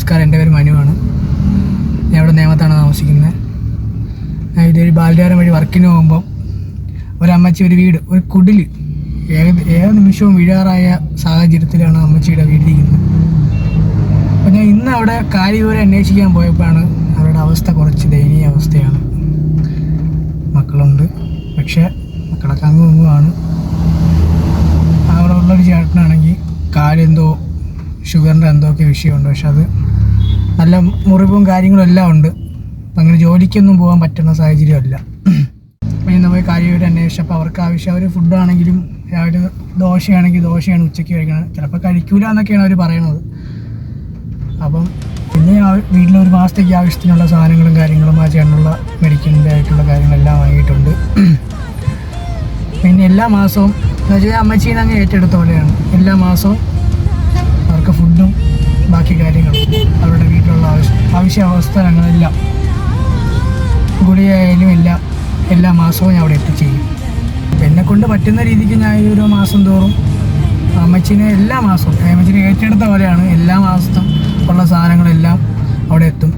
നമസ്കാരം, എൻ്റെ പേര് മനുവാണ്. ഞാൻ ഇവിടെ നേമത്താണ് താമസിക്കുന്നത്. ഇതൊരു ബാലരാരം വഴി വർക്കിന് പോകുമ്പം ഒരമ്മച്ചി ഒരു വീട്, ഒരു കുടിൽ ഏത് നിമിഷവും വീഴാറായ സാഹചര്യത്തിലാണ് അമ്മച്ചിയുടെ വീടിരിക്കുന്നത്. അപ്പോൾ ഞാൻ ഇന്ന് അവിടെ കാര്യവിവരം അന്വേഷിക്കാൻ പോയപ്പോഴാണ് അവരുടെ അവസ്ഥ കുറച്ച് ദയനീയ അവസ്ഥയാണ്. മക്കളുണ്ട്, പക്ഷേ മക്കളൊക്കെ അങ്ങുമാണ്. അവിടെ ഉള്ളൊരു ചേട്ടനാണെങ്കിൽ കാലെന്തോ ഷുഗറിൻ്റെ എന്തൊക്കെ വിഷയമുണ്ട്, പക്ഷെ അത് നല്ല മുറിവും കാര്യങ്ങളും എല്ലാം ഉണ്ട്. അപ്പം അങ്ങനെ ജോലിക്കൊന്നും പോകാൻ പറ്റുന്ന സാഹചര്യമല്ല. അപ്പം ഇന്ന് പോയി കാര്യമായിട്ട് അന്വേഷിച്ചപ്പോൾ അവർക്ക് ആവശ്യം അവർ ഫുഡാണെങ്കിലും രാവിലെ ദോശയാണെങ്കിൽ ദോശയാണ് ഉച്ചയ്ക്ക് കഴിക്കണം, ചിലപ്പോൾ കഴിക്കൂല എന്നൊക്കെയാണ് അവർ പറയണത്. അപ്പം പിന്നെ വീട്ടിലൊരു മാസത്തേക്ക് ആവശ്യത്തിനുള്ള സാധനങ്ങളും കാര്യങ്ങളും ആ ചേട്ടനുള്ള മെഡിക്കലിൻ്റെ ആയിട്ടുള്ള കാര്യങ്ങളെല്ലാം വാങ്ങിയിട്ടുണ്ട്. പിന്നെ എല്ലാ മാസവും എന്ന് വെച്ചാൽ അമ്മച്ചീനെ അങ്ങ് ഏറ്റെടുത്ത പോലെയാണ്. എല്ലാ മാസവും അവർക്ക് ഫുഡും ബാക്കി കാര്യങ്ങളും അവരുടെ വീട്ടിലുള്ള ആവശ്യാവസ്ഥകളെല്ലാം ഗുളികയായാലും എല്ലാ മാസവും ഞാൻ അവിടെ എത്തിച്ചെയ്യും. എന്നെക്കൊണ്ട് പറ്റുന്ന രീതിക്ക് ഞാൻ ഈ ഓരോ മാസം തോറും അമ്മച്ചീനെ എല്ലാ മാസവും അമ്മച്ചീനെ ഏറ്റെടുത്ത പോലെയാണ് എല്ലാ മാസത്തും ഉള്ള സാധനങ്ങളെല്ലാം അവിടെ എത്തും.